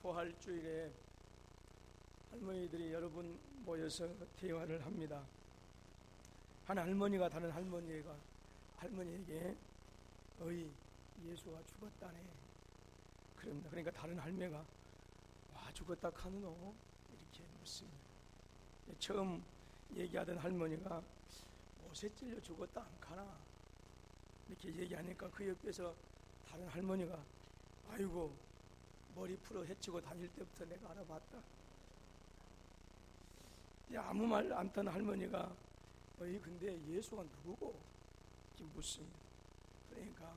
부활주일에 할머니들이 여러 분 모여서 대화를 합니다. 한 할머니가 다른 할머니에게 어이 예수가 죽었다네 그럽니다. 그러니까 다른 할매가 와 죽었다 카누노 이렇게 묻습니다. 처음 얘기하던 할머니가 못에 찔려 죽었다 안 카나 이렇게 얘기하니까 그 옆에서 다른 할머니가 아이고 머리 풀어 헤치고 다닐 때부터 내가 알아봤다. 아무 말 안 타는 할머니가 어이 근데 예수가 누구고? 이렇게 묻습니다. 그러니까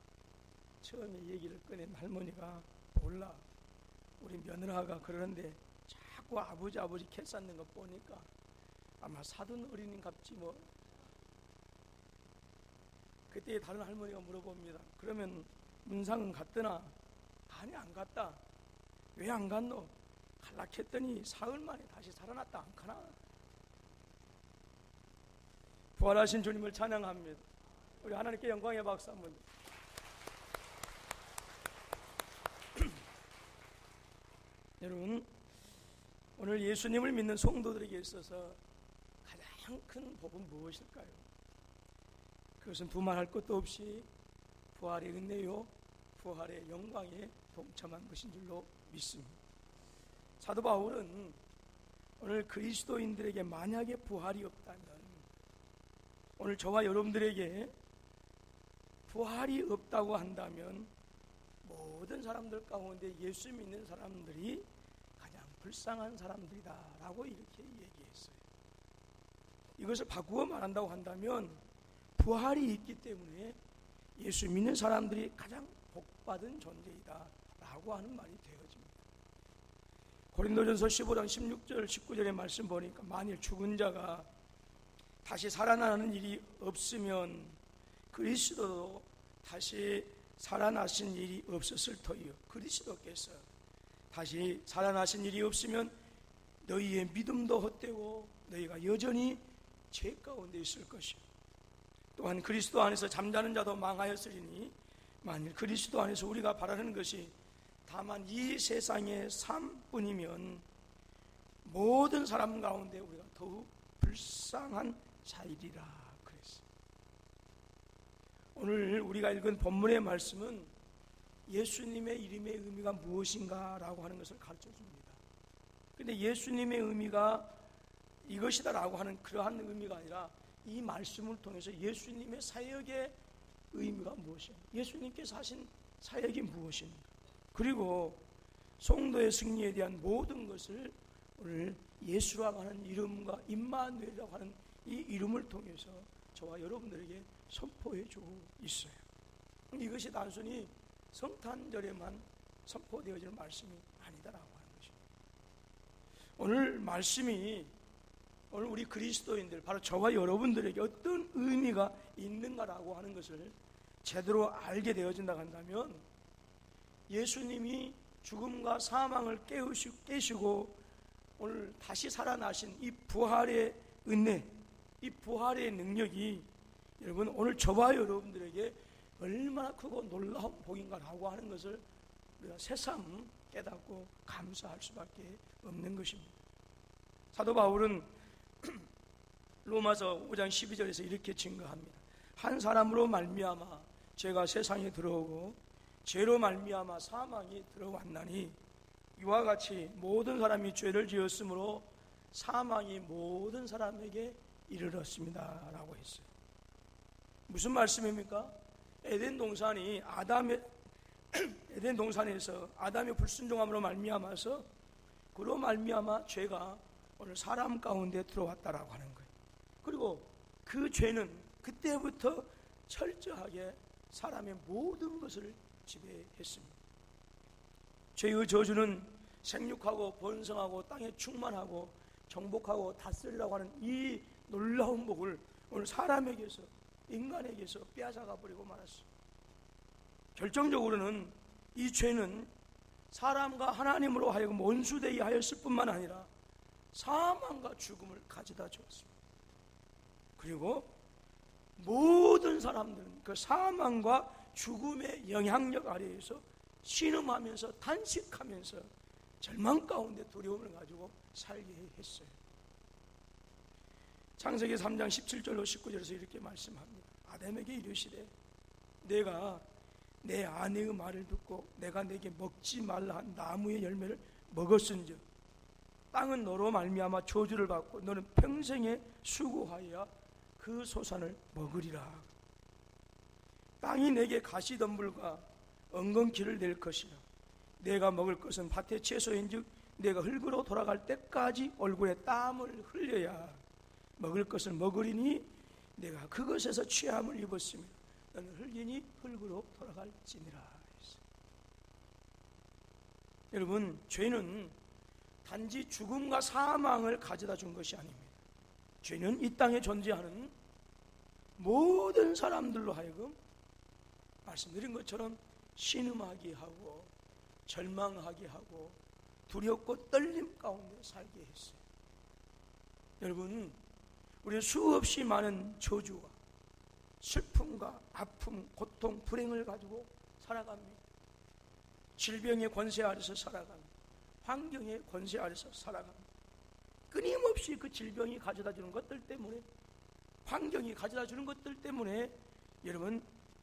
처음에 얘기를 꺼낸 할머니가 몰라. 우리 며느라가 그러는데 자꾸 아버지 캐 쌓는 거 보니까 아마 사돈 어린인갑지 뭐. 그때 다른 할머니가 물어봅니다. 그러면 문상은 갔더나? 아니 안 갔다. 왜 안 갔노? 갈락했더니 사흘 만에 다시 살아났다 안 가나? 부활하신 주님을 찬양합니다. 우리 하나님께 영광의 박수 한번. 여러분, 오늘 예수님을 믿는 성도들에게 있어서 가장 큰 복은 무엇일까요? 그것은 두말할 것도 없이 부활의 은혜요, 부활의 영광에 동참한 것인 줄로 믿습니다. 사도 바울은 오늘 그리스도인들에게 만약에 부활이 없다면, 오늘 저와 여러분들에게 부활이 없다고 한다면 모든 사람들 가운데 예수 믿는 사람들이 가장 불쌍한 사람들이다 라고 이렇게 얘기했어요. 이것을 바꾸어 말한다고 한다면 부활이 있기 때문에 예수 믿는 사람들이 가장 복받은 존재이다 라고 하는 말이 되어집니다. 고린도전서 15장 16절 19절의 말씀 보니까 만일 죽은 자가 다시 살아나는 일이 없으면 그리스도도 다시 살아나신 일이 없었을 터이요. 그리스도께서 다시 살아나신 일이 없으면 너희의 믿음도 헛되고 너희가 여전히 죄 가운데 있을 것이요. 또한 그리스도 안에서 잠자는 자도 망하였으리니 만일 그리스도 안에서 우리가 바라는 것이 다만 이 세상의 삶뿐이면 모든 사람 가운데 우리가 더욱 불쌍한 자이리라 그랬어요. 오늘 우리가 읽은 본문의 말씀은 예수님의 이름의 의미가 무엇인가 라고 하는 것을 가르쳐 줍니다. 그런데 예수님의 의미가 이것이다 라고 하는 그러한 의미가 아니라 이 말씀을 통해서 예수님의 사역의 의미가 무엇인가, 예수님께서 하신 사역이 무엇인가, 그리고 성도의 승리에 대한 모든 것을 오늘 예수라고 하는 이름과 임마누엘이라고 하는 이 이름을 통해서 저와 여러분들에게 선포해 주고 있어요. 이것이 단순히 성탄절에만 선포되어지는 말씀이 아니다라고 하는 것입니다. 오늘 말씀이 오늘 우리 그리스도인들, 바로 저와 여러분들에게 어떤 의미가 있는가라고 하는 것을 제대로 알게 되어진다고 한다면, 예수님이 죽음과 사망을 깨시고 오늘 다시 살아나신 이 부활의 은혜, 이 부활의 능력이 여러분 오늘 저와 여러분들에게 얼마나 크고 놀라운 복인가라고 하는 것을 우리가 새삼 깨닫고 감사할 수밖에 없는 것입니다. 사도 바울은 로마서 5장 12절에서 이렇게 증거합니다. 한 사람으로 말미암아 죄가 세상에 들어오고 죄로 말미암아 사망이 들어왔나니 이와 같이 모든 사람이 죄를 지었으므로 사망이 모든 사람에게 이르렀습니다 라고 했어요. 무슨 말씀입니까? 에덴 동산에서 아담의 불순종함으로 말미암아서 그로 말미암아 죄가 오늘 사람 가운데 들어왔다라고 하는 거예요. 그리고 그 죄는 그때부터 철저하게 사람의 모든 것을 지배했습니다. 죄의 저주는 생육하고 번성하고 땅에 충만하고 정복하고 다스리라고 하는 이 놀라운 복을 오늘 사람에게서, 인간에게서 빼앗아가 버리고 말았어요. 결정적으로는 이 죄는 사람과 하나님으로 하여금 원수되게 하였을 뿐만 아니라 사망과 죽음을 가져다 주었습니다. 그리고 모든 사람들은 그 사망과 죽음의 영향력 아래에서 신음하면서 단식하면서 절망 가운데 두려움을 가지고 살게 했어요. 창세기 3장 17절로 19절에서 이렇게 말씀합니다. 아담에게 이르시되 내가 내 아내의 말을 듣고 내가 내게 먹지 말라 한 나무의 열매를 먹었은즉 땅은 너로 말미암아 저주를 받고 너는 평생에 수고하여야 그 소산을 먹으리라. 땅이 내게 가시덤불과 엉겅퀴를 낼 것이라. 내가 먹을 것은 밭의 채소인즉 내가 흙으로 돌아갈 때까지 얼굴에 땀을 흘려야 먹을 것을 먹으리니 내가 그것에서 취함을 입었으며 너는 흙이니 흙으로 돌아갈지니라. 여러분, 죄는 단지 죽음과 사망을 가져다 준 것이 아닙니다. 죄는 이 땅에 존재하는 모든 사람들로 하여금 말씀드린 것처럼 신음하게 하고 절망하게 하고 두렵고 떨림 가운데 살게 했어요. 여러분, 우리는 수없이 많은 저주와 슬픔과 아픔, 고통, 불행을 가지고 살아갑니다. 질병의 권세 아래서 살아갑니다. 환경의 권세 아래서 살아갑니다. 끊임없이 그 질병이 가져다 주는 것들 때문에, 환경이 가져다 주는 것들 때문에 여러분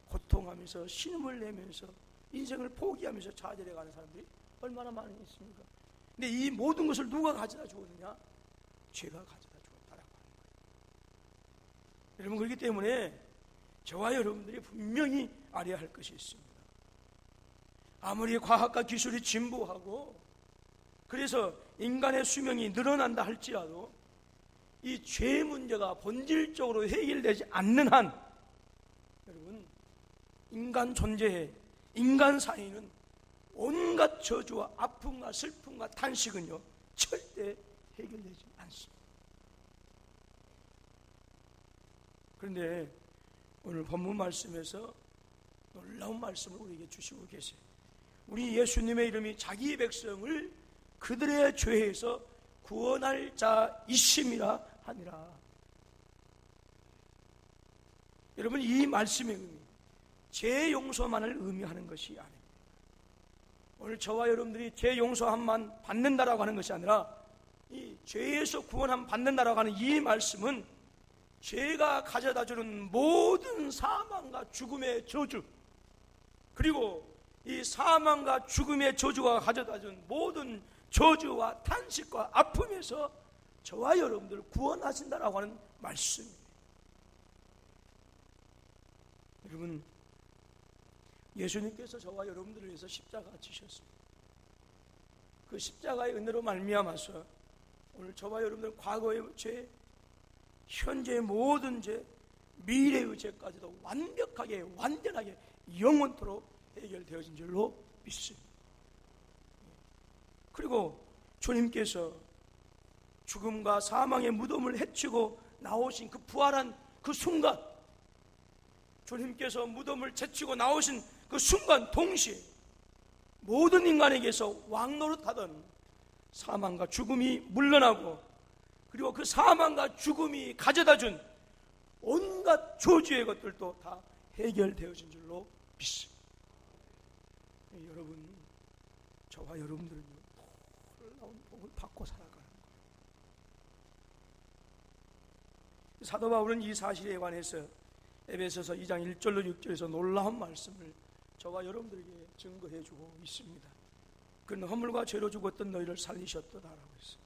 고통하면서 신음을 내면서 인생을 포기하면서 좌절해가는 사람들이 얼마나 많이 있습니까? 근데 이 모든 것을 누가 가져다 주었느냐? 죄가 가져다 주었다라고 하는 거예요. 여러분, 그렇기 때문에 저와 여러분들이 분명히 알아야 할 것이 있습니다. 아무리 과학과 기술이 진보하고 그래서 인간의 수명이 늘어난다 할지라도 이 죄 문제가 본질적으로 해결되지 않는 한 여러분, 인간 존재에, 인간 사이는 온갖 저주와 아픔과 슬픔과 탄식은요 절대 해결되지 않습니다. 그런데 오늘 본문 말씀에서 놀라운 말씀을 우리에게 주시고 계세요. 우리 예수님의 이름이 자기 백성을 그들의 죄에서 구원할 자이심이라 하니라. 여러분, 이 말씀의 의미, 죄 용서만을 의미하는 것이 아닙니다. 오늘 저와 여러분들이 죄 용서함만 받는다라고 하는 것이 아니라 이 죄에서 구원함 받는다라고 하는 이 말씀은 죄가 가져다주는 모든 사망과 죽음의 저주, 그리고 이 사망과 죽음의 저주가 가져다준 모든 저주와 탄식과 아픔에서 저와 여러분들을 구원하신다라고 하는 말씀입니다. 여러분, 예수님께서 저와 여러분들을 위해서 십자가 지셨습니다. 그 십자가의 은혜로 말미암아서 오늘 저와 여러분들 과거의 죄, 현재의 모든 죄, 미래의 죄까지도 완벽하게, 완전하게, 영원토록 해결되어진 줄로 믿습니다. 그리고 주님께서 죽음과 사망의 무덤을 헤치고 나오신 그 부활한 그 순간, 주님께서 무덤을 제치고 나오신 그 순간 동시에 모든 인간에게서 왕노릇하던 사망과 죽음이 물러나고, 그리고 그 사망과 죽음이 가져다준 온갖 저주의 것들도 다 해결되어진 줄로 믿습니다. 여러분, 저와 여러분들은요 놀라운 복을 받고 살아가는 거예요. 사도 바울은 이 사실에 관해서 에베소서 2장 1절로 6절에서 놀라운 말씀을 저와 여러분들에게 증거해 주고 있습니다. 그는 허물과 죄로 죽었던 너희를 살리셨도다라고 했어요.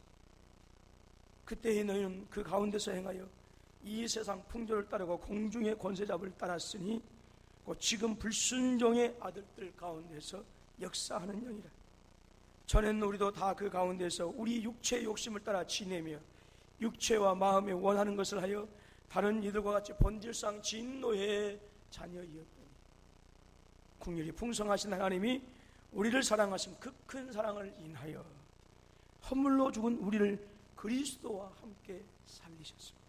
그때의 너희는 그 가운데서 행하여 이 세상 풍조를 따르고 공중의 권세잡을 따랐으니 곧 지금 불순종의 아들들 가운데서 역사하는 영이라. 전에는 우리도 다 그 가운데서 우리 육체의 욕심을 따라 지내며 육체와 마음에 원하는 것을 하여 다른 이들과 같이 본질상 진노의 자녀이었더니 긍휼이 풍성하신 하나님이 우리를 사랑하신 그 큰 사랑을 인하여 허물로 죽은 우리를 그리스도와 함께 살리셨습니다.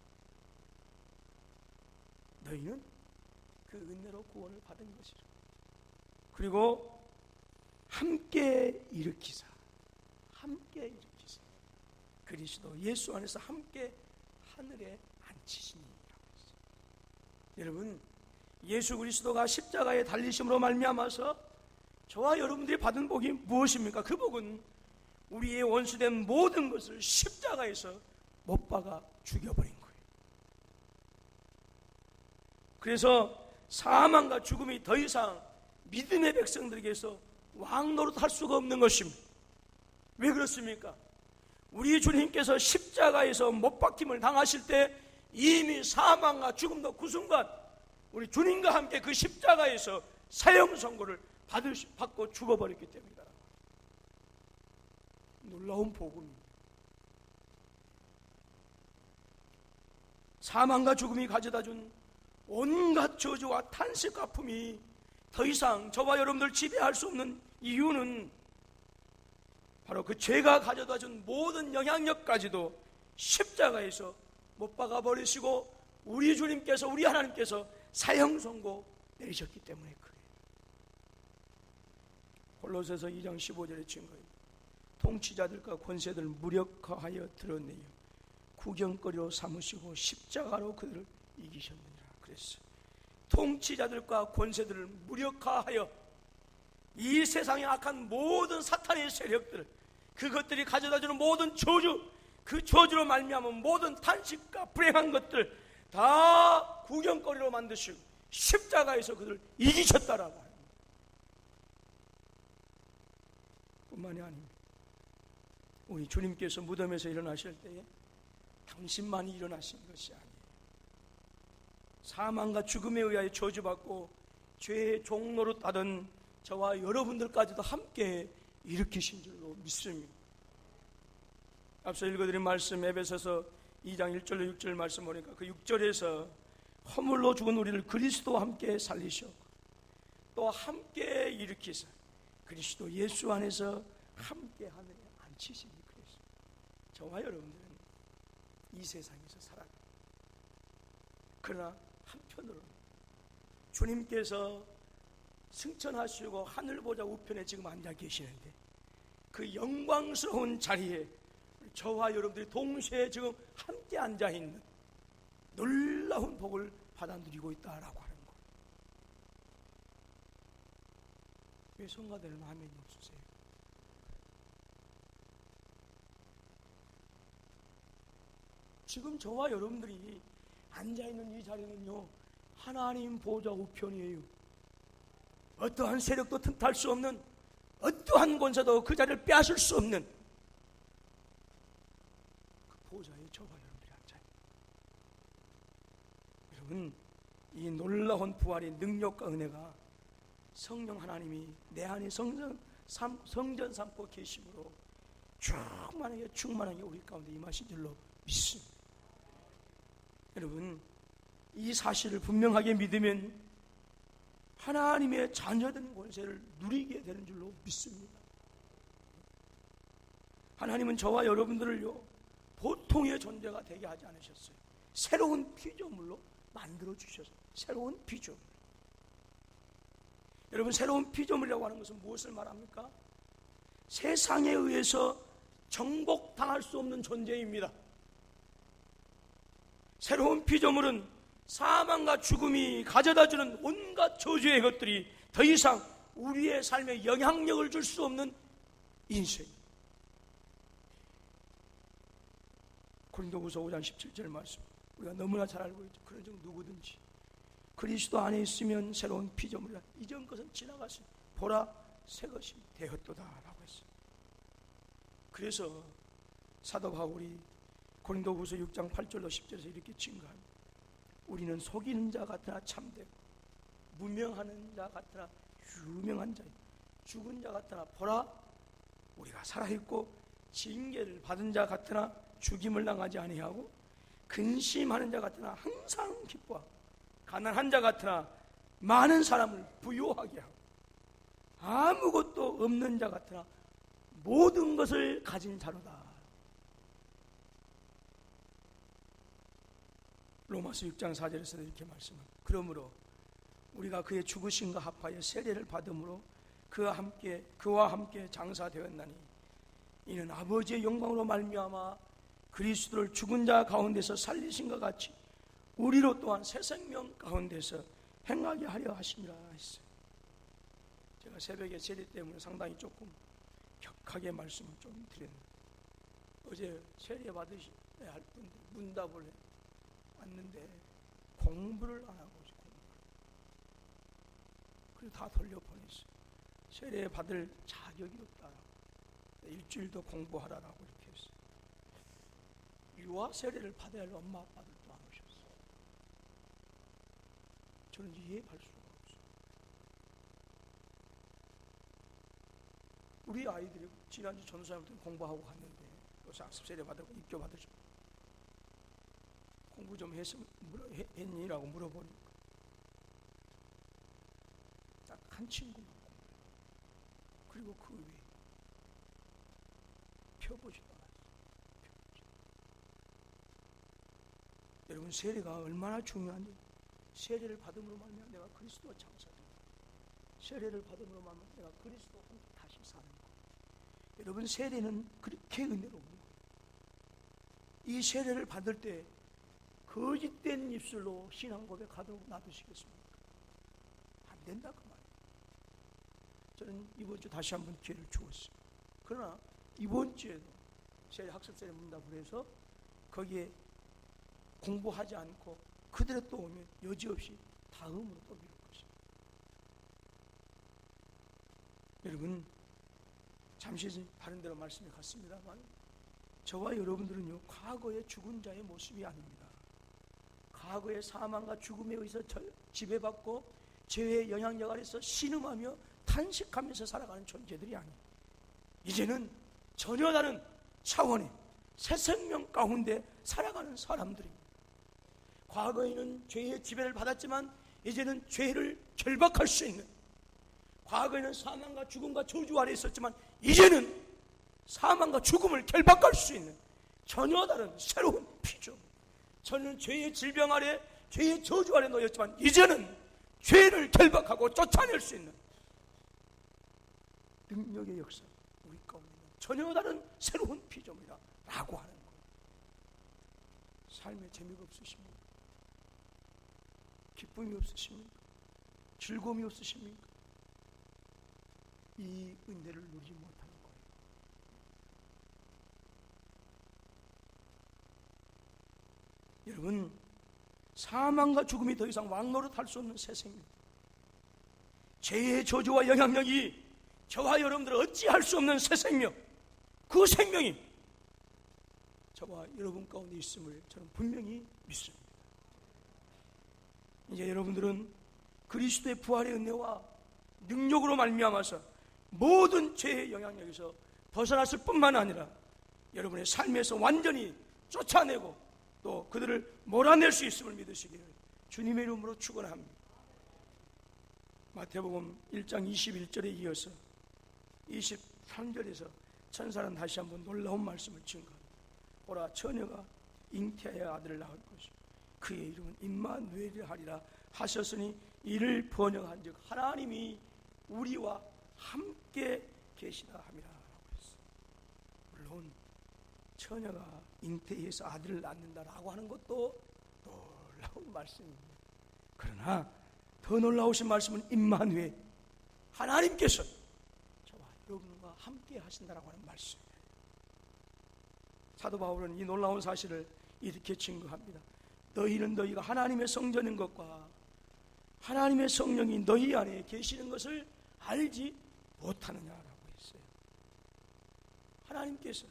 너희는 그 은혜로 구원을 받은 것이라. 그리고 함께 일으키사 그리스도 예수 안에서 함께 하늘에 앉히시니라고 했어요. 여러분, 예수 그리스도가 십자가에 달리심으로 말미암아서 저와 여러분들이 받은 복이 무엇입니까? 그 복은 우리의 원수된 모든 것을 십자가에서 못 박아 죽여버린 거예요. 그래서 사망과 죽음이 더 이상 믿음의 백성들에게서 왕노릇할 수가 없는 것입니다. 왜 그렇습니까? 우리 주님께서 십자가에서 못 박힘을 당하실 때 이미 사망과 죽음도 그 순간 우리 주님과 함께 그 십자가에서 사형 선고를 받고 죽어버렸기 때문이다. 놀라운 복음입니다. 사망과 죽음이 가져다준 온갖 저주와 탄식과 아픔이 더 이상 저와 여러분들 지배할 수 없는 이유는 바로 그 죄가 가져다준 모든 영향력까지도 십자가에서 못 박아 버리시고 우리 주님께서, 우리 하나님께서 사형 선고 내리셨기 때문에 그래요. 골로새서 2장 15절에 증거입니다. 통치자들과 권세들을 무력화하여 드러내요 구경거리로 삼으시고 십자가로 그들을 이기셨느니라. 그랬어요. 통치자들과 권세들을 무력화하여 이 세상의 악한 모든 사탄의 세력들, 그것들이 가져다주는 모든 저주, 그 저주로 말미암은 모든 탄식과 불행한 것들 다 구경거리로 만드시고 십자가에서 그들을 이기셨다라고 합니다. 뿐만이 아닙니다. 우리 주님께서 무덤에서 일어나실 때에 당신만이 일어나신 것이 아니에요. 사망과 죽음에 의하여 저주받고 죄의 종로로 따른 저와 여러분들까지도 함께 일으키신 줄로 믿습니다. 앞서 읽어드린 말씀 에베소서 2장 1절로 6절 말씀 보니까 그 6절에서 허물로 죽은 우리를 그리스도와 함께 살리셨고 또 함께 일으키사 그리스도 예수 안에서 함께 하늘에 앉히시니 그리스도. 저와 여러분들은 이 세상에서 살아갑니다. 그러나 한편으로는 주님께서 승천하시고 하늘보좌 우편에 지금 앉아 계시는데 그 영광스러운 자리에 저와 여러분들이 동시에 지금 함께 앉아있는 놀라운 복을 받아 누리고 있다라고 하는 거예요. 왜 성가대는 아멘이 없으세요? 지금 저와 여러분들이 앉아있는 이 자리는요 하나님 보좌 우편이에요. 어떠한 세력도 틈탈 수 없는, 어떠한 권세도 그 자리를 빼앗을 수 없는 그 보좌에 저와 여러분들이 앉아있어요. 여러분, 이 놀라운 부활의 능력과 은혜가 성령 하나님이 내 안에 성전 삼고 계심으로 충만하게 우리 가운데 임하신 줄로 믿습니다. 여러분, 이 사실을 분명하게 믿으면 하나님의 자녀된 권세를 누리게 되는 줄로 믿습니다. 하나님은 저와 여러분들을요 보통의 존재가 되게 하지 않으셨어요. 새로운 피조물로 만들어 주셨어요. 새로운 피조물. 여러분, 새로운 피조물이라고 하는 것은 무엇을 말합니까? 세상에 의해서 정복당할 수 없는 존재입니다. 새로운 피조물은 사망과 죽음이 가져다주는 온갖 저주의 것들이 더 이상 우리의 삶에 영향력을 줄 수 없는 인생. 고린도후서 5장 17절 말씀 우리가 너무나 잘 알고 있죠. 그런 적 누구든지 그리스도 안에 있으면 새로운 피조물이라 이전 것은 지나갔으니 보라 새 것이 되었도다 라고 했어요. 그래서 사도 바울이 고린도후서 6장 8절로 10절에서 이렇게 증거합니다. 우리는 속이는 자 같으나 참되고 무명하는 자 같으나 유명한 자요 죽은 자 같으나 보라 우리가 살아있고 징계를 받은 자 같으나 죽임을 당하지 아니하고 근심하는 자 같으나 항상 기뻐하고 가난한 자 같으나 많은 사람을 부유하게 하고 아무것도 없는 자 같으나 모든 것을 가진 자로다. 로마서 6장 4절에서도 이렇게 말씀합니다. 그러므로 우리가 그의 죽으심과 합하여 세례를 받음으로 그와 함께 장사되었나니 이는 아버지의 영광으로 말미암아 그리스도를 죽은 자 가운데서 살리신 것 같이 우리로 또한 새 생명 가운데서 행하게 하려 하심이라 했어요. 제가 새벽에 세례 때문에 상당히 조금 정확하게 말씀을 좀 드렸는데, 어제 세례 받으셔야 할 분들 문답을 왔는데 공부를 안 하고 있어요. 그리고 다 돌려보냈어요. 세례 받을 자격이 없다라고, 일주일 더 공부하라라고 이렇게 했어요. 유아 세례를 받아야 할 엄마 아빠들도 안 오셨어요. 저는 이해할 수가 없어요. 우리 아이들이 지난주 전도사님한테 공부하고 갔는데 요새 학습 세례 받고 입교 받으시고 공부 좀 했니? 라고 물어보니까 딱 한 친구만 공부해요. 그리고 그 외에 펴보지도 않았어요. 여러분, 세례가 얼마나 중요한지. 세례를 받음으로 말미암아 내가 그리스도와 장사된다. 세례를 받음으로 말미암아 내가 그리스도와 함께 다시 사는 것. 여러분, 세례는 그렇게 은혜로워요. 이 세례를 받을 때 거짓된 입술로 신앙 고백하도록 놔두시겠습니까? 안 된다 그 말이에요. 저는 이번 주 다시 한번 기회를 주었어요. 그러나 이번 주에도 세례 학습 세례 문답을 해서 거기에 공부하지 않고 그대로 또 오면 여지없이 다음으로 또 미룰 것입니다. 여러분, 잠시 다른 데로 말씀이 갔습니다만 저와 여러분들은요, 과거의 죽은 자의 모습이 아닙니다. 과거의 사망과 죽음에 의해서 지배받고 죄의 영향력 아래서 신음하며 탄식하면서 살아가는 존재들이 아니에요. 이제는 전혀 다른 차원의 새 생명 가운데 살아가는 사람들입니다. 과거에는 죄의 지배를 받았지만 이제는 죄를 결박할 수 있는, 과거에는 사망과 죽음과 저주 아래 있었지만 이제는 사망과 죽음을 결박할 수 있는 전혀 다른 새로운 피조. 저는 죄의 질병 아래, 죄의 저주 아래 놓였지만 이제는 죄를 결박하고 쫓아낼 수 있는 능력의 역사, 우리 가운데 전혀 다른 새로운 피조물이다 라고 하는 거예요. 삶에 재미가 없으십니까? 기쁨이 없으십니까? 즐거움이 없으십니까? 이 은혜를 누리지 못하는 거예요. 여러분, 사망과 죽음이 더 이상 왕노릇할 수 없는 새 생명, 죄의 저주와 영향력이 저와 여러분들을 어찌할 수 없는 새 생명, 그 생명이 저와 여러분 가운데 있음을 저는 분명히 믿습니다. 이제 여러분들은 그리스도의 부활의 은혜와 능력으로 말미암아서 모든 죄의 영향력에서 벗어났을 뿐만 아니라 여러분의 삶에서 완전히 쫓아내고 또 그들을 몰아낼 수 있음을 믿으시기를 주님의 이름으로 축원합니다. 마태복음 1장 21절에 이어서 23절에서 천사는 다시 한번 놀라운 말씀을 증거합니다. 보라, 처녀가 잉태하여 아들을 낳을 것이고 그의 이름은 임마누엘이라 하리라 하셨으니 이를 번역한 즉 하나님이 우리와 함께 계시다 함이라 라고 했어요. 물론 처녀가 잉태해서 아들을 낳는다라고 하는 것도 놀라운 말씀입니다. 그러나 더 놀라우신 말씀은 임마누엘, 하나님께서 저와 여러분과 함께 하신다라고 하는 말씀이에요. 사도 바울은 이 놀라운 사실을 이렇게 증거합니다. 너희는 너희가 하나님의 성전인 것과 하나님의 성령이 너희 안에 계시는 것을 알지 못하느냐라고 했어요. 하나님께서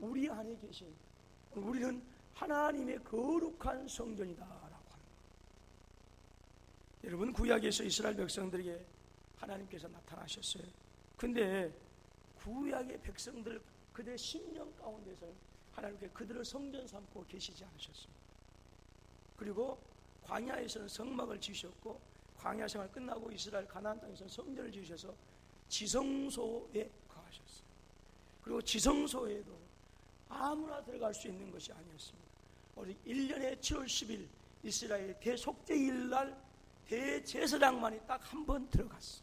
우리 안에 계신, 우리는 하나님의 거룩한 성전이다라고 합니다. 여러분, 구약에서 이스라엘 백성들에게 하나님께서 나타나셨어요. 근데 구약의 백성들 그들의 심령 가운데서 하나님께 그들을 성전 삼고 계시지 않으셨습니다. 그리고 광야에서는 성막을 지으셨고 광야 생활 끝나고 이스라엘 가나안 땅에서는 성전을 지으셔서 지성소에 거하셨어요. 그리고 지성소에도 아무나 들어갈 수 있는 것이 아니었습니다. 우리 1년에 7월 10일 이스라엘 대속죄일 날 대제사장만이 딱 한 번 들어갔어요.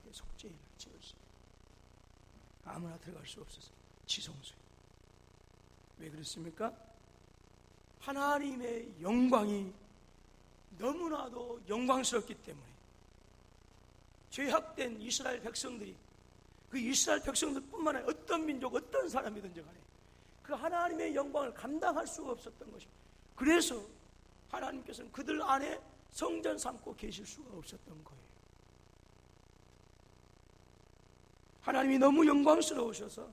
대속죄일 날 7월 10일 아무나 들어갈 수 없어서 지성소에. 왜 그렇습니까? 하나님의 영광이 너무나도 영광스럽기 때문에 죄악된 이스라엘 백성들이 그 이스라엘 백성들뿐만 아니라 어떤 민족, 어떤 사람이든지 간에 그 하나님의 영광을 감당할 수가 없었던 것입니다. 그래서 하나님께서는 그들 안에 성전 삼고 계실 수가 없었던 거예요. 하나님이 너무 영광스러우셔서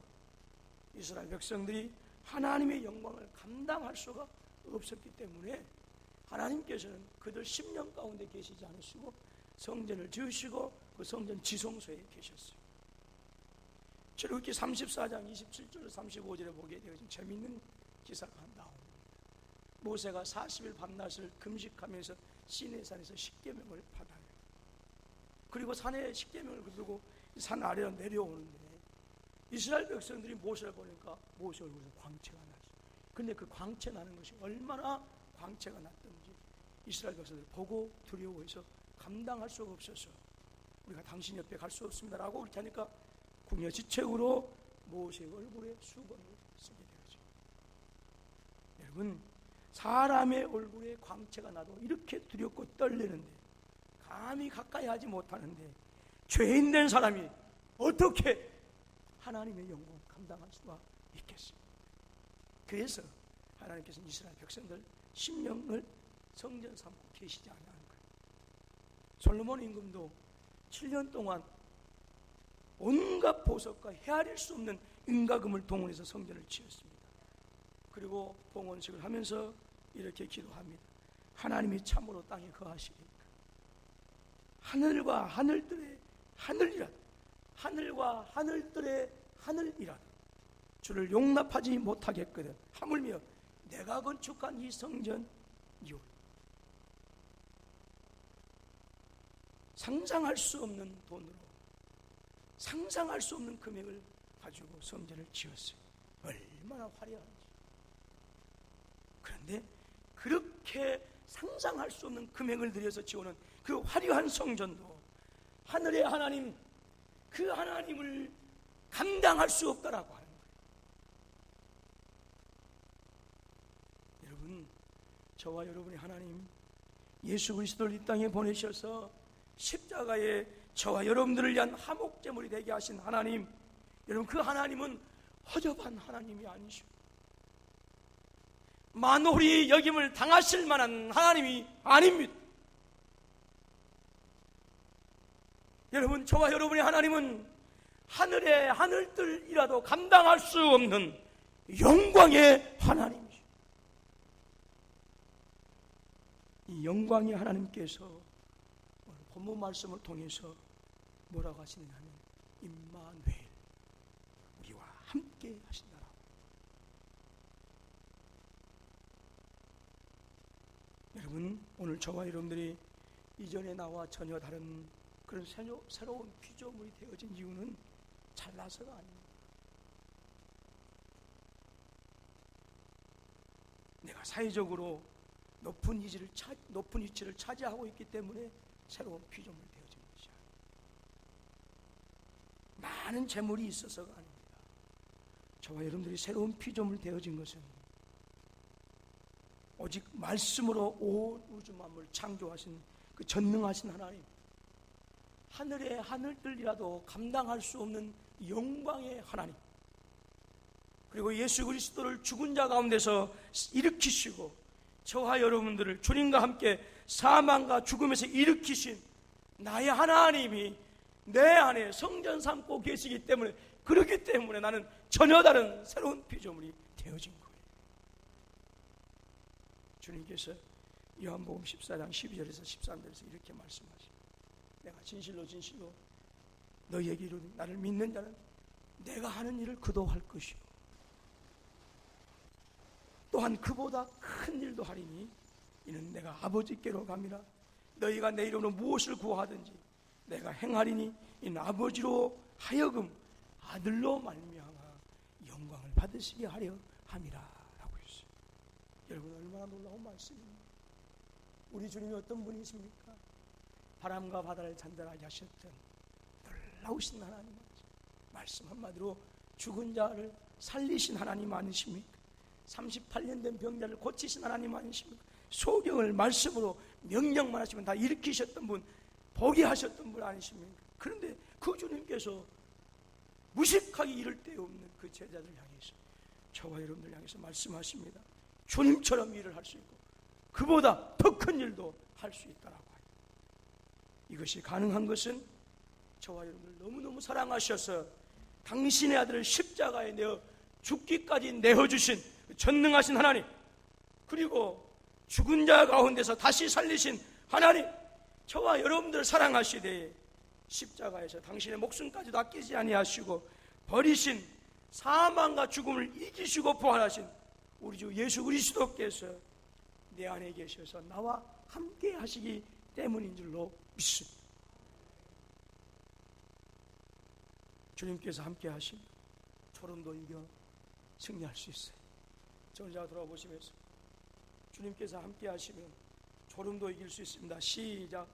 이스라엘 백성들이 하나님의 영광을 감당할 수가 없었기 때문에 하나님께서는 그들 10년 가운데 계시지 않으시고 성전을 지으시고 그 성전 지성소에 계셨어요. 출애굽기 34장 27절 35절에 보게 되어진 재미있는 기사가 나옵니다. 모세가 40일 밤낮을 금식하면서 시내산에서 십계명을 받아요. 그리고 산에 십계명을 두고 산 아래로 내려오는데 이스라엘 백성들이 모세를 보니까 모세 얼굴에서 광채가 나죠. 근데 그 광채 나는 것이 얼마나 광채가 났던지 이스라엘 백성들이 보고 두려워해서 감당할 수가 없어서 우리가 당신 옆에 갈 수 없습니다라고 그렇게 하니까 궁여지책으로 모세 얼굴에 수건을 쓰게 되었죠. 여러분, 사람의 얼굴에 광채가 나도 이렇게 두렵고 떨리는데 감히 가까이 하지 못하는데 죄인된 사람이 어떻게 하나님의 영광을 감당할 수가 있겠습니까? 그래서 하나님께서는 이스라엘 백성들 심령을 성전 삼고 계시지 않는 거예요. 솔로몬 임금도 7년 동안 온갖 보석과 헤아릴 수 없는 은가금을 동원해서 성전을 지었습니다. 그리고 봉헌식을 하면서 이렇게 기도합니다. 하나님이 참으로 땅에 거하시리까 하늘과 하늘들의 하늘이라도 하늘과 하늘들의 하늘이라도 주를 용납하지 못하겠거든 하물며 내가 건축한 이 성전이요 상상할 수 없는 돈으로 상상할 수 없는 금액을 가지고 성전을 지었어요. 얼마나 화려한지. 그런데 그렇게 상상할 수 없는 금액을 들여서 지어놓은 그 화려한 성전도 하늘의 하나님, 그 하나님을 감당할 수 없다라고 하는 거예요. 여러분, 저와 여러분의 하나님 예수 그리스도를 이 땅에 보내셔서 십자가에 저와 여러분들을 위한 화목제물이 되게 하신 하나님, 여러분 그 하나님은 허접한 하나님이 아니시고 만홀히 여김을 당하실 만한 하나님이 아닙니다. 여러분, 저와 여러분의 하나님은 하늘의 하늘들이라도 감당할 수 없는 영광의 하나님이시죠. 이 영광의 하나님께서 오늘 본문 말씀을 통해서 뭐라고 하시느냐 하면 임마누엘, 우리와 함께 하신다라고. 여러분, 오늘 저와 여러분들이 이전에 나와 전혀 다른 그런 새로운 피조물이 되어진 이유는 잘나서가 아닙니다. 내가 사회적으로 높은 위치를 차지하고 있기 때문에 새로운 피조물이 되어진 것이야. 많은 재물이 있어서가 아닙니다. 저와 여러분들이 새로운 피조물 되어진 것은 오직 말씀으로 온 우주 만물을 창조하신 그 전능하신 하나님, 하늘의 하늘들이라도 감당할 수 없는 영광의 하나님, 그리고 예수 그리스도를 죽은 자 가운데서 일으키시고 저와 여러분들을 주님과 함께 사망과 죽음에서 일으키신 나의 하나님이 내 안에 성전 삼고 계시기 때문에, 그렇기 때문에 나는 전혀 다른 새로운 피조물이 되어진 거예요. 주님께서 요한복음 14장 12절에서 13절에서 이렇게 말씀하십니다. 내가 진실로 진실로 너희에게 이르노니 나를 믿는 자는 내가 하는 일을 그도 할 것이요 또한 그보다 큰 일도 하리니 이는 내가 아버지께로 감이라. 너희가 내 이름으로 무엇을 구하든지 내가 행하리니 이는 아버지로 하여금 아들로 말미암아 영광을 받으시게 하려 함이라 라고 했어요. 여러분, 얼마나 놀라운 말씀입니까? 우리 주님이 어떤 분이십니까? 바람과 바다를 잔잔하게 하셨던 놀라우신 하나님 아니십니까? 말씀 한마디로 죽은 자를 살리신 하나님 아니십니까? 38년 된 병자를 고치신 하나님 아니십니까? 소경을 말씀으로 명령만 하시면 다 일으키셨던 분, 보게 하셨던 분 아니십니까? 그런데 그 주님께서 무식하게 이를 데 없는 그 제자들 향해서, 저와 여러분들 향해서 말씀하십니다. 주님처럼 일을 할 수 있고 그보다 더 큰 일도 할 수 있다라고 하요. 이것이 가능한 것은 저와 여러분을 너무너무 사랑하셔서 당신의 아들을 십자가에 내어 죽기까지 내어주신 전능하신 하나님, 그리고 죽은 자 가운데서 다시 살리신 하나님, 저와 여러분들을 사랑하시되 십자가에서 당신의 목숨까지도 아끼지 아니하시고 버리신 사망과 죽음을 이기시고 부활하신 우리 주 예수 그리스도께서 내 안에 계셔서 나와 함께 하시기 때문인 줄로 믿습니다. 주님께서 함께 하시면 초론도 이겨 승리할 수 있어요. 전자 돌아보시면서 주님께서 함께 하시면 초론도 이길 수 있습니다. 시작.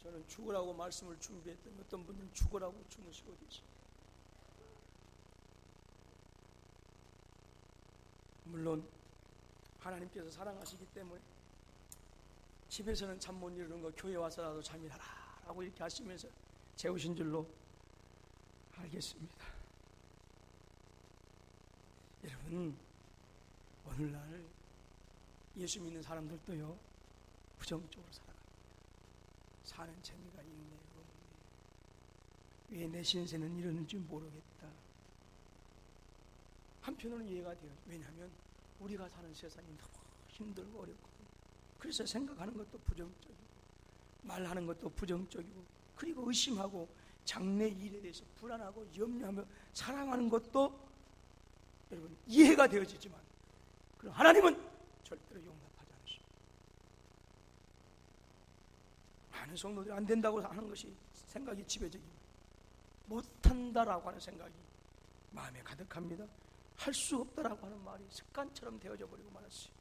저는 죽으라고 말씀을 준비했던 어떤 분들은 죽으라고 주무시고 계십니다. 물론 하나님께서 사랑하시기 때문에 집에서는 잠 못 이루는 거 교회 와서라도 잠이라라 라고 이렇게 하시면서 재우신 줄로 알겠습니다. 여러분, 오늘날 예수 믿는 사람들도요 부정적으로 살아갑니다. 사는 재미가 있네요. 왜 내 신세는 이러는지 모르겠다. 한편으로는 이해가 돼요. 왜냐하면 우리가 사는 세상이 너무 힘들고 어렵고, 그래서 생각하는 것도 부정적이고 말하는 것도 부정적이고, 그리고 의심하고 장래 일에 대해서 불안하고 염려하며 살아가는 것도 여러분 이해가 되어지지만, 그럼 하나님은 절대로 용납하지 않으십니다. 많은 성도들이 안 된다고 하는 것이 생각이 지배적입니다. 못한다라고 하는 생각이 마음에 가득합니다. 할 수 없다라고 하는 말이 습관처럼 되어져 버리고 말았어요.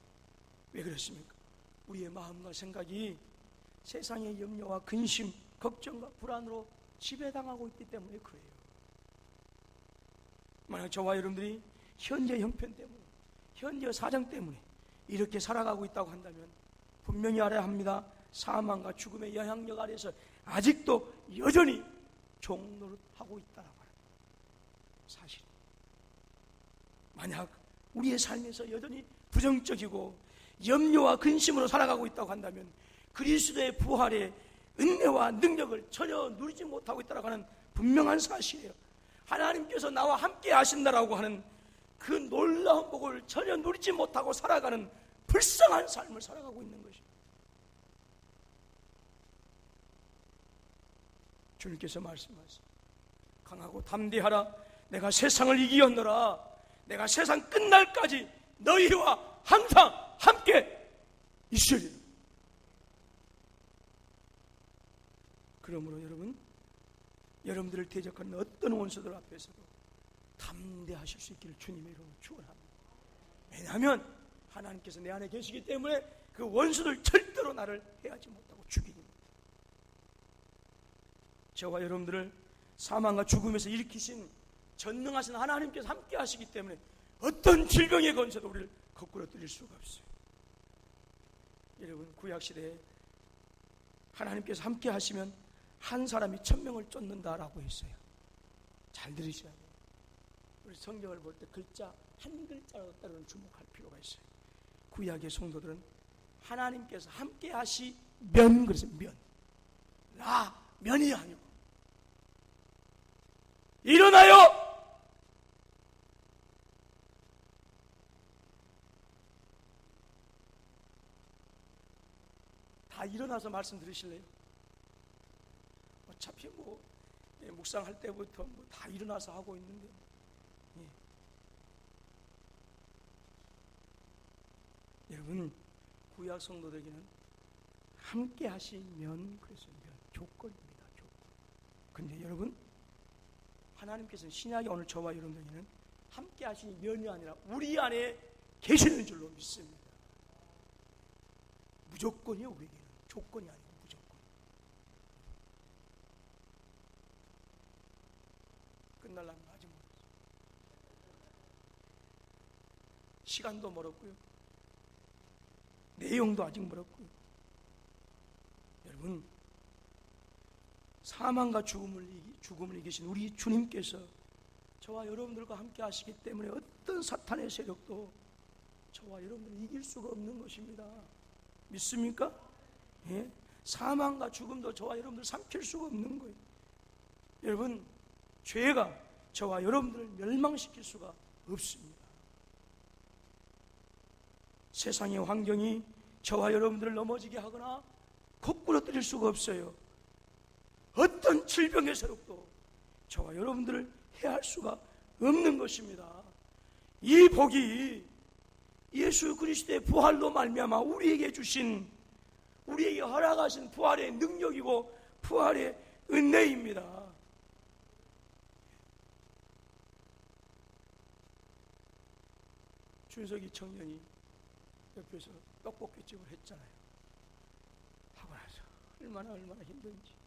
왜 그렇습니까? 우리의 마음과 생각이 세상의 염려와 근심, 걱정과 불안으로 지배당하고 있기 때문에 그래요. 만약 저와 여러분들이 현재 형편 때문에, 현재 사정 때문에 이렇게 살아가고 있다고 한다면 분명히 알아야 합니다. 사망과 죽음의 영향력 아래서 아직도 여전히 종노릇하고 있다라고 하는 사실. 만약 우리의 삶에서 여전히 부정적이고 염려와 근심으로 살아가고 있다고 한다면 그리스도의 부활의 은혜와 능력을 전혀 누리지 못하고 있다고 하는 분명한 사실이에요. 하나님께서 나와 함께 하신다라고 하는 그 놀라운 복을 전혀 누리지 못하고 살아가는 불쌍한 삶을 살아가고 있는 것입니다. 주님께서 말씀하시죠. 강하고 담대하라. 내가 세상을 이기었노라. 내가 세상 끝날까지 너희와 항상 함께 있으리라. 그러므로 여러분들을 대적하는 어떤 원수들 앞에서도 담대하실 수 있기를 주님의 이름으로 축원합니다. 왜냐하면 하나님께서 내 안에 계시기 때문에 그 원수들 절대로 나를 해하지 못하고 죽이십니다. 저와 여러분들을 사망과 죽음에서 일으키신 전능하신 하나님께서 함께 하시기 때문에 어떤 질병의 건세도 우리를 거꾸로 뚫릴 수가 없어요. 여러분, 구약시대에 하나님께서 함께 하시면 한 사람이 1000명을 쫓는다라고 했어요. 잘 들으셔야 돼요. 우리 성경을 볼 때 글자 한 글자로 따르는 주목할 필요가 있어요. 구약의 성도들은 하나님께서 함께 하시면, 그래서 면이 아니고 일어나요! 다 일어나서 말씀 들으실래요? 어차피 묵상할 때부터 다 일어나서 하고 있는데, 여러분, 구약 성도들에게는 함께 하시면, 그래서 조건입니다. 조건. 근데 여러분, 하나님께서는 신약의 오늘 저와 여러분들에게는 함께 하시니 면이 아니라 우리 안에 계시는 줄로 믿습니다. 무조건이요, 우리에게는. 조건이 아니고 무조건. 끝날라면 아직 멀었어요. 시간도 멀었고요. 내용도 아직 멀었고요. 여러분, 사망과 죽음을 이기신 우리 주님께서 저와 여러분들과 함께 하시기 때문에 어떤 사탄의 세력도 저와 여러분들을 이길 수가 없는 것입니다. 믿습니까? 예? 사망과 죽음도 저와 여러분들 삼킬 수가 없는 거예요. 여러분, 죄가 저와 여러분들을 멸망시킬 수가 없습니다. 세상의 환경이 저와 여러분들을 넘어지게 하거나 거꾸로 때릴 수가 없어요. 어떤 질병의 세력도 저와 여러분들을 해할 수가 없는 것입니다. 이 복이 예수 그리스도의 부활로 말미암아 우리에게 주신, 우리에게 허락하신 부활의 능력이고 부활의 은혜입니다. 준석이 청년이 옆에서 떡볶이집을 했잖아요. 하고 나서 얼마나 힘든지.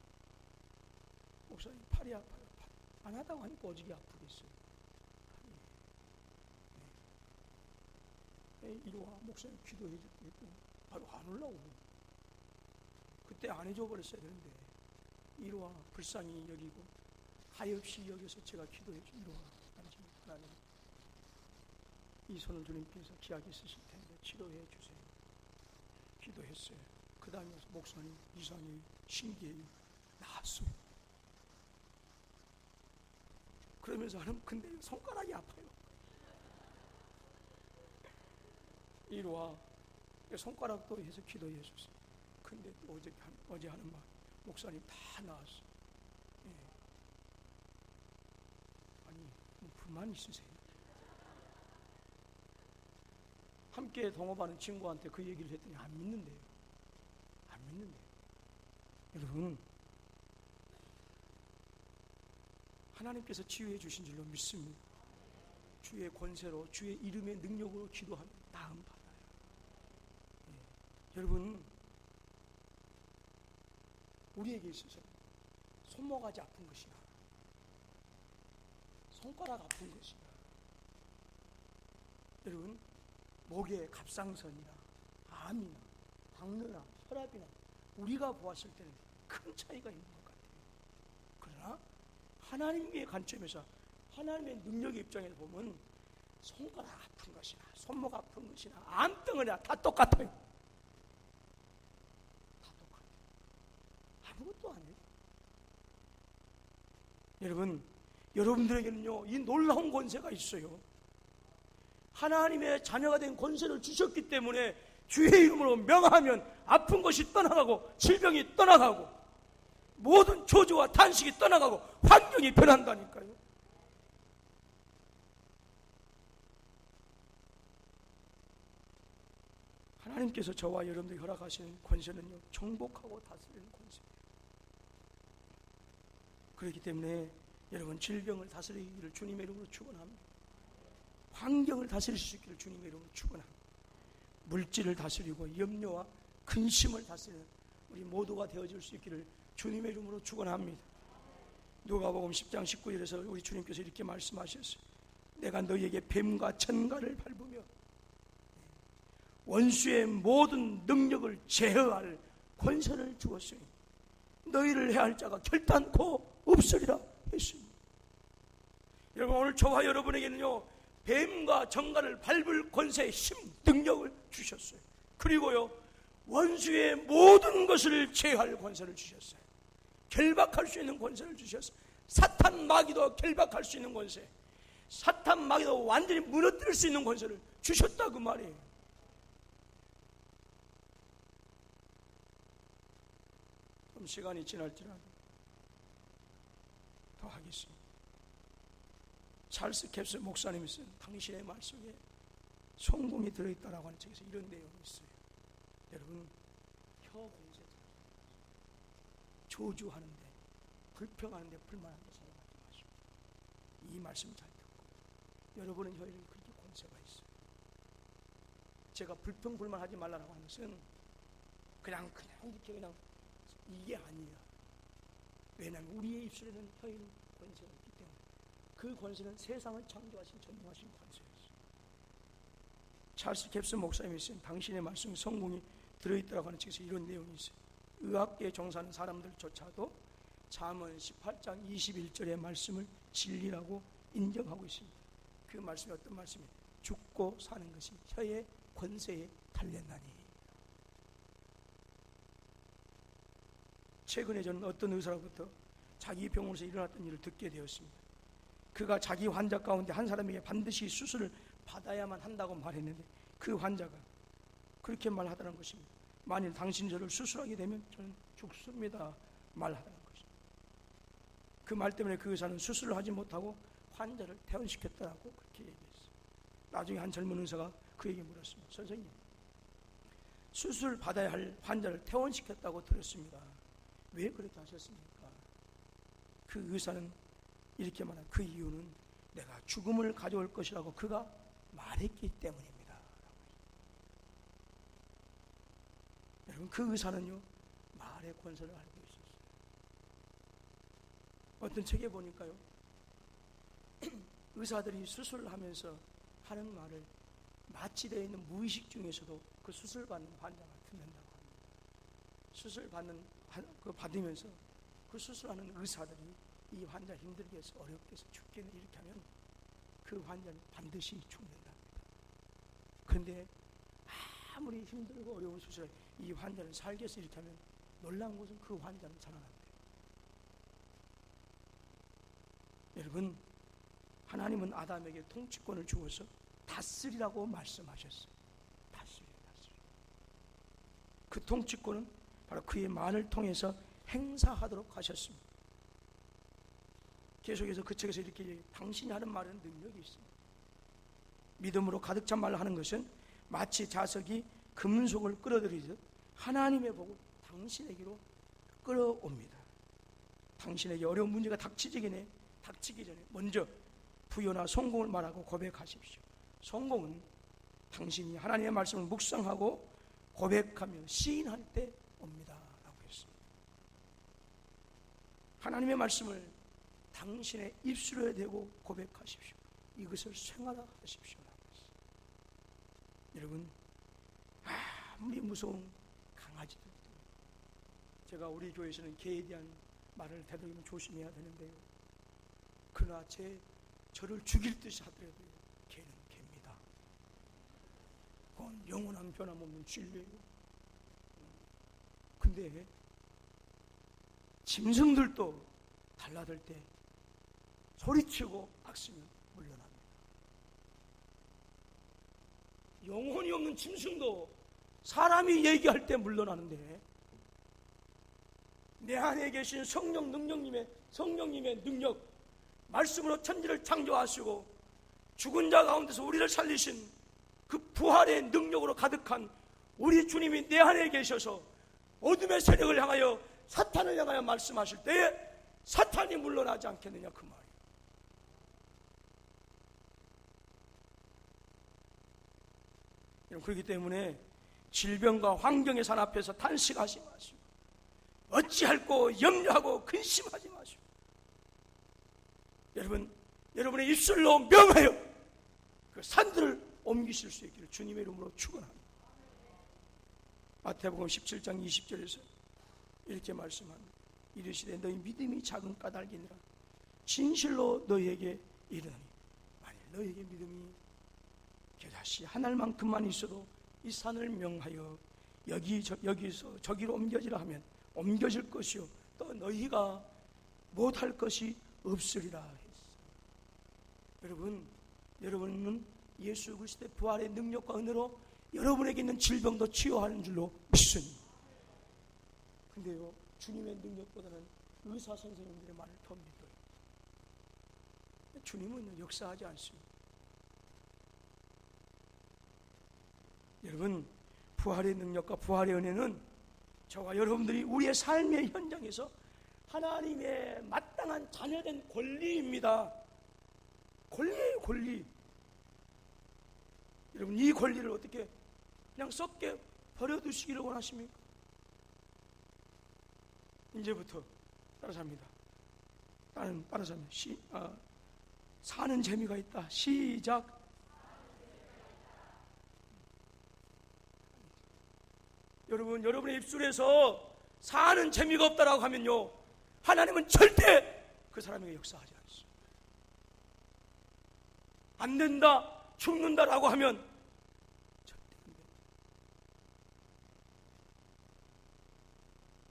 목사님 팔이 아파요. 안 하다고 하니까 오지게 아프겠어요. 이리 와, 목사님 기도해 줄게. 바로 안 올라오고. 그때 안 해줘 버렸어야 되는데, 이리 와, 불쌍히 여기고 가엾이 여겨서 제가 기도해 줘. 이리 와, 하나님 이 손을 주님께서 귀하게 쓰실 텐데 치료해 주세요. 기도했어요. 그 다음에 목사님 이상해요, 신기해요, 나았어. 그러면서 하는, 근데 손가락이 아파요. 이리 와, 손가락도 해서 기도해 주세요. 근데 또 어제 하는 말, 목사님 다 나았어. 예. 아니, 뭐 불만 있으세요? 함께 동업하는 친구한테 그 얘기를 했더니 안 믿는데요. 안 믿는데요. 여러분, 하나님께서 치유해 주신 줄로 믿습니다. 주의 권세로, 주의 이름의 능력으로 기도하면 나음 받아요. 예. 여러분, 우리에게 있어서 손모가지 아픈 것이나 손가락 아픈 것이나, 여러분, 목에 갑상선이나 암이나 당뇨나 혈압이나 우리가 보았을 때는 큰 차이가 있는 것 같아요. 그러나 하나님의 관점에서, 하나님의 능력의 입장에서 보면 손가락 아픈 것이나 손목 아픈 것이나 암덩어리나 다 똑같아요. 다 똑같아요. 아무것도 안 해요. 여러분, 여러분들에게는요, 이 놀라운 권세가 있어요. 하나님의 자녀가 된 권세를 주셨기 때문에 주의 이름으로 명하면 아픈 것이 떠나가고 질병이 떠나가고 모든 저주와 탄식이 떠나가고 환경이 변한다니까요. 하나님께서 저와 여러분들에게 허락하시는 권세는요, 정복하고 다스리는 권세예요. 그렇기 때문에 여러분, 질병을 다스리기를 주님의 이름으로 축원합니다. 환경을 다스릴 수 있기를 주님의 이름으로 축원합니다. 물질을 다스리고 염려와 근심을 다스리는 우리 모두가 되어질 수 있기를 주님의 이름으로 축원합니다. 누가복음 10장 19절에서 우리 주님께서 이렇게 말씀하셨어요. 내가 너희에게 뱀과 천가를 밟으며 원수의 모든 능력을 제어할 권세를 주었으니 너희를 해할 자가 결단코 없으리라 했습니다. 여러분, 오늘 저와 여러분에게는요, 뱀과 정갈을 밟을 권세의 힘, 능력을 주셨어요. 그리고요, 원수의 모든 것을 제어할 권세를 주셨어요. 결박할 수 있는 권세를 주셨어요. 사탄 마귀도 결박할 수 있는 권세, 사탄 마귀도 완전히 무너뜨릴 수 있는 권세를 주셨다, 그 말이에요. 좀 시간이 지날지라도 더 하겠습니다. 찰스 캡스 목사님이 쓴 당신의 말씀에 성공이 들어있다라고 하는 책에서 이런 내용이 있어요. 여러분, 혀 공세, 저주하는데, 불평하는데 불만한데 생각하지 마시고 이 말씀 잘 듣고, 여러분의 혀에는 그렇게 권세가 있어요. 제가 불평 불만하지 말라고 하는 것은 그냥 이렇게 그냥 이게 아니에요. 왜냐하면 우리의 입술에는 혀에는 권세가 있기 때문에 그 권세는 세상을 창조하신 전능하신 권세였어요. 찰스 캡스 목사님이 쓴 당신의 말씀 성공이 들어있다고 하는 책에서 이런 내용이 있어요. 의학계에 종사하는 사람들조차도 잠언 18장 21절의 말씀을 진리라고 인정하고 있습니다. 그 말씀이 어떤 말씀이에요? 죽고 사는 것이 혀의 권세에 달렸나니. 최근에 저는 어떤 의사로부터 자기 병원에서 일어났던 일을 듣게 되었습니다. 그가 자기 환자 가운데 한 사람에게 반드시 수술을 받아야만 한다고 말했는데 그 환자가 그렇게 말하더라는 것입니다. 만일 당신 저를 수술하게 되면 저는 죽습니다 말하더라는 것입니다. 그 말 때문에 그 의사는 수술을 하지 못하고 환자를 퇴원시켰다고 그렇게 얘기했어요. 나중에 한 젊은 의사가 그에게 물었습니다. 선생님, 수술 받아야 할 환자를 퇴원시켰다고 들었습니다. 왜 그렇게 하셨습니까? 그 의사는 이렇게 말한, 그 이유는 내가 죽음을 가져올 것이라고 그가 말했기 때문입니다. 여러분, 그 의사는요 말의 권세를 알고 있었어요. 어떤 책에 보니까요 의사들이 수술을 하면서 하는 말을 마취되어 있는 무의식 중에서도 그 수술 받는 환자가 듣는다고 합니다. 수술 받으면서 그 수술하는 의사들이 이 환자 힘들게 해서 어렵게 해서 죽기는 이렇게 하면 그 환자는 반드시 죽는답니다. 그런데 아무리 힘들고 어려운 수술을 이 환자는 살게 해서 이렇게 하면 놀라운 것은 그 환자는 살아난대요. 여러분, 하나님은 아담에게 통치권을 주어서 다스리라고 말씀하셨어요. 다스려. 그 통치권은 바로 그의 말을 통해서 행사하도록 하셨습니다. 계속해서 그 책에서 이렇게 얘기해요. 당신이 하는 말은 능력이 있습니다. 믿음으로 가득 찬 말을 하는 것은 마치 자석이 금속을 끌어들이듯 하나님의 복을 당신에게로 끌어옵니다. 당신에게 어려운 문제가 닥치기 전에 먼저 부여나 성공을 말하고 고백하십시오. 성공은 당신이 하나님의 말씀을 묵상하고 고백하며 시인할 때 옵니다 라고 했습니다. 하나님의 말씀을 당신의 입술에 대고 고백하십시오. 이것을 생활화 하십시오 라고 했습니다. 여러분, 아무리 무서운 강아지들도, 제가 우리 교회에서는 개에 대한 말을 되도록이면 조심해야 되는데요, 그러나 저를 죽일 듯이 하더라도 개는 개입니다. 그건 영원한 변함없는 진리예요. 근데 짐승들도 달라들 때 소리치고 악쓰면 물러납니다. 영혼이 없는 짐승도 사람이 얘기할 때 물러나는데, 내 안에 계신 성령님의 능력, 말씀으로 천지를 창조하시고 죽은 자 가운데서 우리를 살리신 그 부활의 능력으로 가득한 우리 주님이 내 안에 계셔서 어둠의 세력을 향하여, 사탄을 향하여 말씀하실 때에 사탄이 물러나지 않겠느냐, 그 말이에요. 그렇기 때문에 질병과 환경의 산 앞에서 탄식하지 마시고, 어찌할꼬 염려하고 근심하지 마시고, 여러분의 입술로 명하여 그 산들을 옮기실 수 있기를 주님의 이름으로 축원합니다. 마태복음 17장 20절에서 이렇게 말씀합니다. 이르시되 너희 믿음이 작은 까닭이니라. 진실로 너희에게 이르노니 만일 너희에게 믿음이 겨자씨 한 알만큼만 있어도 이 산을 명하여 여기서 저기로 옮겨지라 하면 옮겨질 것이요 또 너희가 못할 것이 없으리라 했어. 여러분은 예수 그리스도의 부활의 능력과 은혜로 여러분에게 있는 질병도 치유하는 줄로 믿습니다. 근데요, 주님의 능력보다는 의사 선생님들의 말을 더 믿어요. 주님은 역사하지 않습니다. 여러분, 부활의 능력과 부활의 은혜는 저와 여러분들이 우리의 삶의 현장에서 하나님의 마땅한 자녀된 권리입니다. 권리예요, 권리. 여러분, 이 권리를 어떻게 그냥 썩게 버려두시기를 원하십니까? 이제부터 따라 삽니다. 따라 삽니다. 사는 재미가 있다. 시작. 여러분의 입술에서 사는 재미가 없다라고 하면요, 하나님은 절대 그 사람에게 역사하지 않습니다. 안 된다, 죽는다라고 하면 절대 안 됩니다.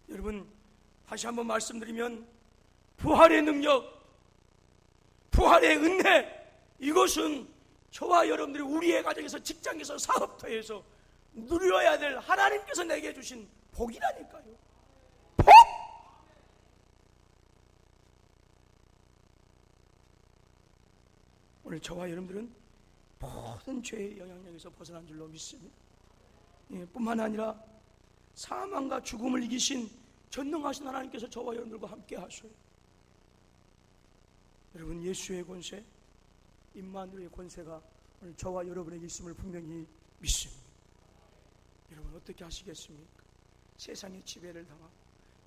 여러분, 다시 한번 말씀드리면 부활의 능력, 부활의 은혜, 이것은 저와 여러분들이 우리의 가정에서, 직장에서, 사업터에서 누려야 될 하나님께서 내게 주신 복이라니까요. 복! 오늘 저와 여러분들은 모든 죄의 영향력에서 벗어난 줄로 믿습니다. 뿐만 아니라 사망과 죽음을 이기신 전능하신 하나님께서 저와 여러분들과 함께 하셔요. 여러분, 예수의 권세, 임마누엘의 권세가 오늘 저와 여러분에게 있음을 분명히 믿습니다. 여러분, 어떻게 하시겠습니까? 세상의 지배를 당하고,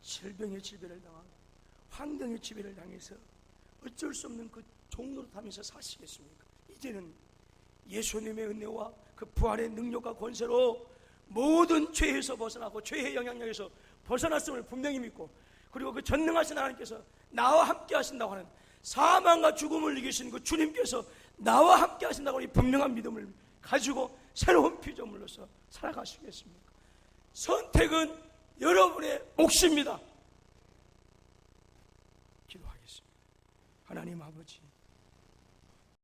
질병의 지배를 당하고, 환경의 지배를 당해서 어쩔 수 없는 그 종노릇하면서 사시겠습니까? 이제는 예수님의 은혜와 그 부활의 능력과 권세로 모든 죄에서 벗어나고 죄의 영향력에서 벗어났음을 분명히 믿고, 그리고 그 전능하신 하나님께서 나와 함께 하신다고 하는, 사망과 죽음을 이기신 그 주님께서 나와 함께 하신다고 하는 분명한 믿음을 가지고 새로운 피조물로서 살아가시겠습니까? 선택은 여러분의 몫입니다. 기도하겠습니다. 하나님 아버지,